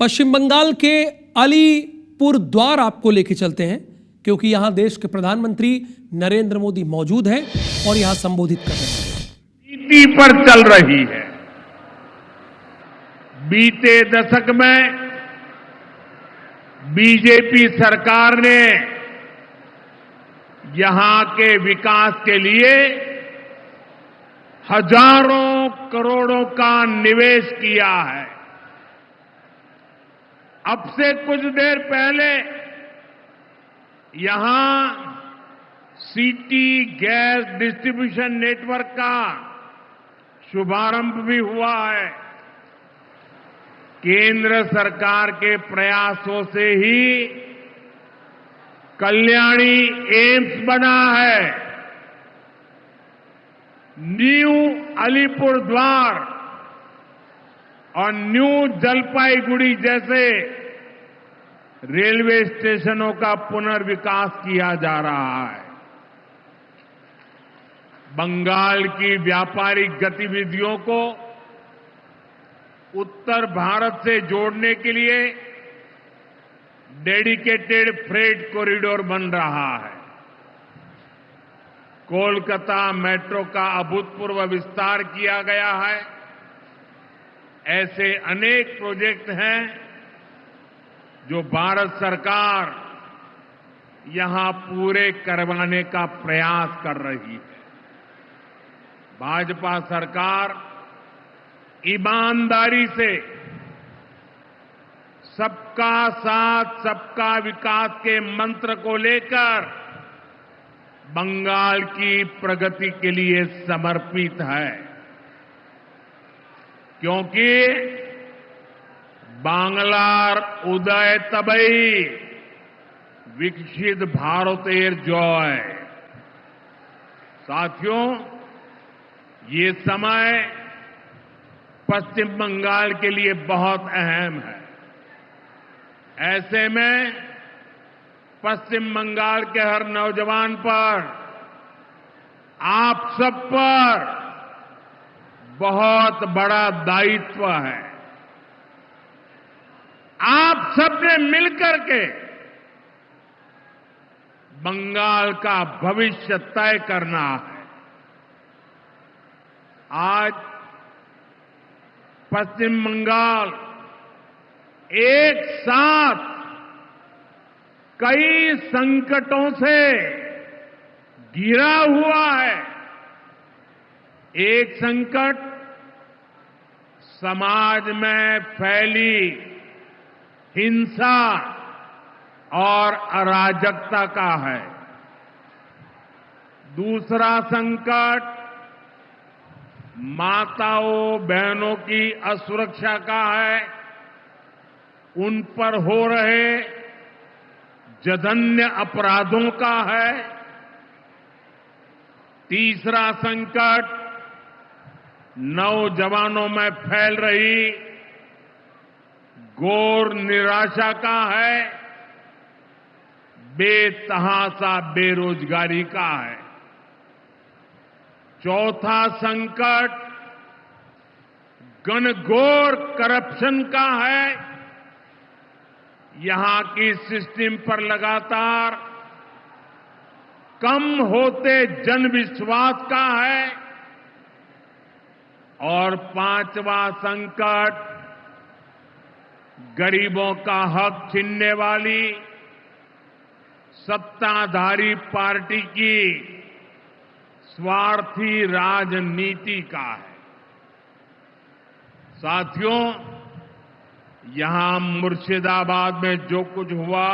पश्चिम बंगाल के अलीपुर द्वार आपको लेके चलते हैं, क्योंकि यहां देश के प्रधानमंत्री नरेंद्र मोदी मौजूद हैं और यहां संबोधित कर रहे हैं। नीति पर चल रही है। बीते दशक में बीजेपी सरकार ने यहां के विकास के लिए हजारों करोड़ों का निवेश किया है। अब से कुछ देर पहले यहां सिटी गैस डिस्ट्रीब्यूशन नेटवर्क का शुभारंभ भी हुआ है। केंद्र सरकार के प्रयासों से ही कल्याणी एम्स बना है। न्यू अलीपुर द्वार और न्यू जलपाईगुड़ी जैसे रेलवे स्टेशनों का पुनर्विकास किया जा रहा है। बंगाल की व्यापारिक गतिविधियों को उत्तर भारत से जोड़ने के लिए डेडिकेटेड फ्रेट कॉरिडोर बन रहा है। कोलकाता मेट्रो का अभूतपूर्व विस्तार किया गया है। ऐसे अनेक प्रोजेक्ट हैं जो भारत सरकार यहां पूरे करवाने का प्रयास कर रही है। भाजपा सरकार ईमानदारी से सबका साथ सबका विकास के मंत्र को लेकर बंगाल की प्रगति के लिए समर्पित है, क्योंकि बांग्लार उदय तबई विकसित भारतेर जय। साथियों, ये समय पश्चिम बंगाल के लिए बहुत अहम है। ऐसे में पश्चिम बंगाल के हर नौजवान पर, आप सब पर बहुत बड़ा दायित्व है। आप सबने मिलकर के बंगाल का भविष्य तय करना है। आज पश्चिम बंगाल एक साथ कई संकटों से घिरा हुआ है। एक संकट समाज में फैली हिंसा और अराजकता का है। दूसरा संकट माताओं बहनों की असुरक्षा का है, उन पर हो रहे जघन्य अपराधों का है। तीसरा संकट नौजवानों में फैल रही घोर निराशा का है, बेतहाशा बेरोजगारी का है। चौथा संकट घनघोर करप्शन का है। यहां की सिस्टम पर लगातार कम होते जनविश्वास का है। और पांचवा संकट गरीबों का हक छीनने वाली सत्ताधारी पार्टी की स्वार्थी राजनीति का है। साथियों, यहां मुर्शिदाबाद में जो कुछ हुआ,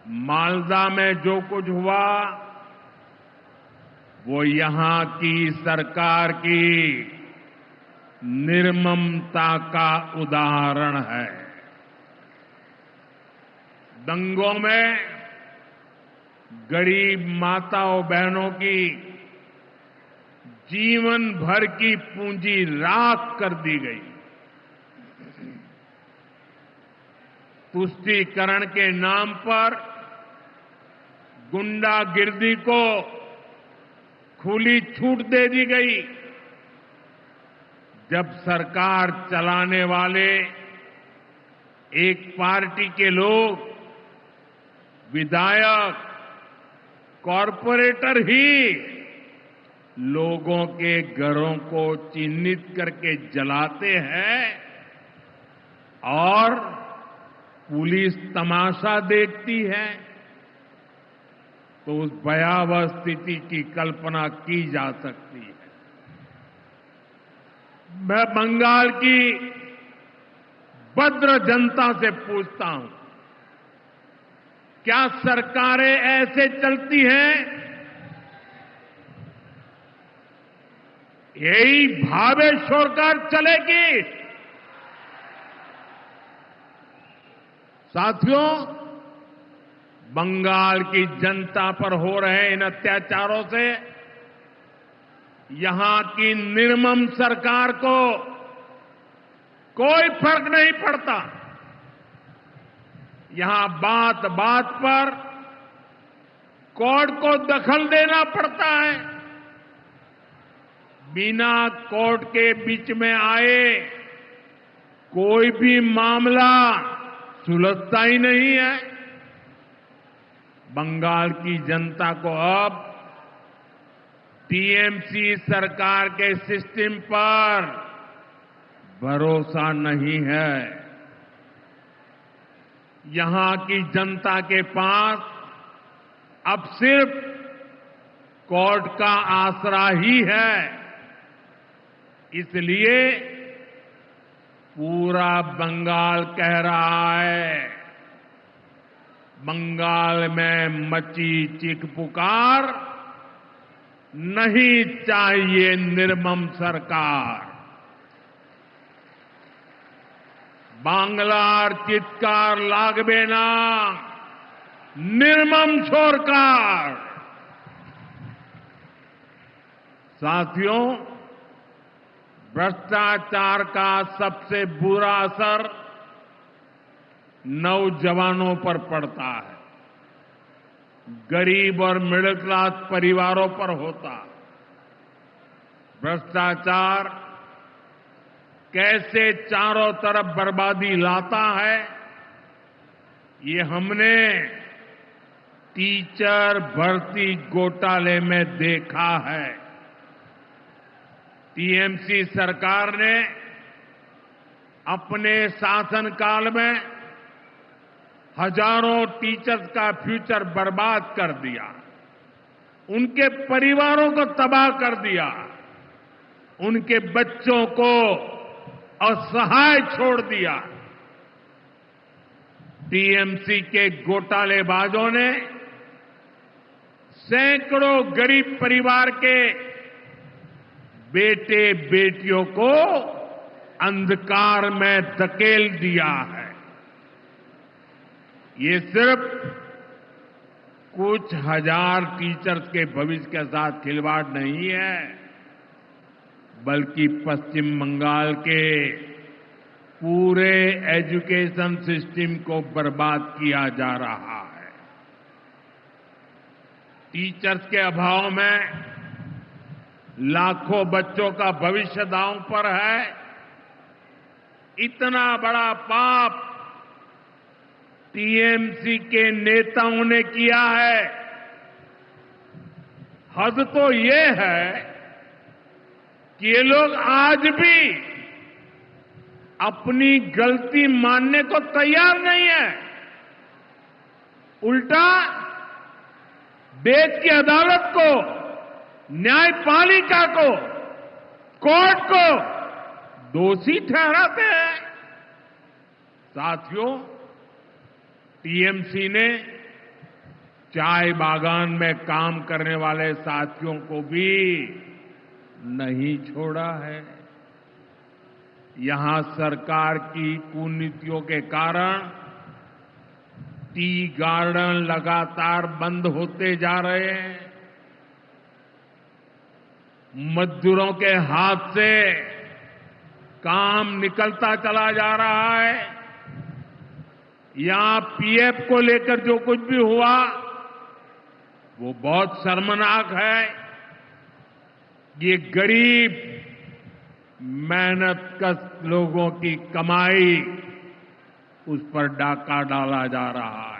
मालदा में जो कुछ हुआ, वो यहां की सरकार की निर्ममता का उदाहरण है। दंगों में गरीब माताओं बहनों की जीवन भर की पूंजी राख कर दी गई। तुष्टीकरण के नाम पर गुंडागिर्दी को खुली छूट दे दी गई। जब सरकार चलाने वाले एक पार्टी के लोग, विधायक, कॉरपोरेटर ही लोगों के घरों को चिन्हित करके जलाते हैं और पुलिस तमाशा देखती है, तो उस भयावह स्थिति की कल्पना की जा सकती है। मैं बंगाल की भद्र जनता से पूछता हूं, क्या सरकारें ऐसे चलती हैं? यही भावे सरकार चलेगी? साथियों, बंगाल की जनता पर हो रहे इन अत्याचारों से यहां की निर्मम सरकार को कोई फर्क नहीं पड़ता। यहां बात बात पर कोर्ट को दखल देना पड़ता है। बिना कोर्ट के बीच में आए कोई भी मामला सुलझता ही नहीं है। बंगाल की जनता को अब टीएमसी सरकार के सिस्टम पर भरोसा नहीं है। यहां की जनता के पास अब सिर्फ कोर्ट का आसरा ही है। इसलिए पूरा बंगाल कह रहा है, बंगाल में मची चीख पुकार, नहीं चाहिए निर्मम सरकार। बांग्लार चित्कार लागबे ना, निर्मम सरकार। साथियों, भ्रष्टाचार का सबसे बुरा असर नौजवानों पर पड़ता है, गरीब और मिडिल क्लास परिवारों पर होता। भ्रष्टाचार कैसे चारों तरफ बर्बादी लाता है, ये हमने टीचर भर्ती घोटाले में देखा है। टीएमसी सरकार ने अपने शासनकाल में हजारों टीचर्स का फ्यूचर बर्बाद कर दिया, उनके परिवारों को तबाह कर दिया, उनके बच्चों को असहाय छोड़ दिया। टीएमसी के घोटालेबाजों ने सैकड़ों गरीब परिवार के बेटे बेटियों को अंधकार में धकेल दिया है। ये सिर्फ कुछ हजार टीचर्स के भविष्य के साथ खिलवाड़ नहीं है, बल्कि पश्चिम बंगाल के पूरे एजुकेशन सिस्टम को बर्बाद किया जा रहा है। टीचर्स के अभाव में लाखों बच्चों का भविष्य दांव पर है। इतना बड़ा पाप टीएमसी के नेताओं ने किया है। हद तो ये है कि ये लोग आज भी अपनी गलती मानने को तैयार नहीं है। उल्टा देश की अदालत को, न्यायपालिका को, कोर्ट को दोषी ठहराते हैं। साथियों, टीएमसी ने चाय बागान में काम करने वाले साथियों को भी नहीं छोड़ा है। यहां सरकार की कुनीतियों के कारण टी गार्डन लगातार बंद होते जा रहे हैं। मजदूरों के हाथ से काम निकलता चला जा रहा है। यहां पीएफ को लेकर जो कुछ भी हुआ वो बहुत शर्मनाक है। ये गरीब मेहनतकश लोगों की कमाई उस पर डाका डाला जा रहा है।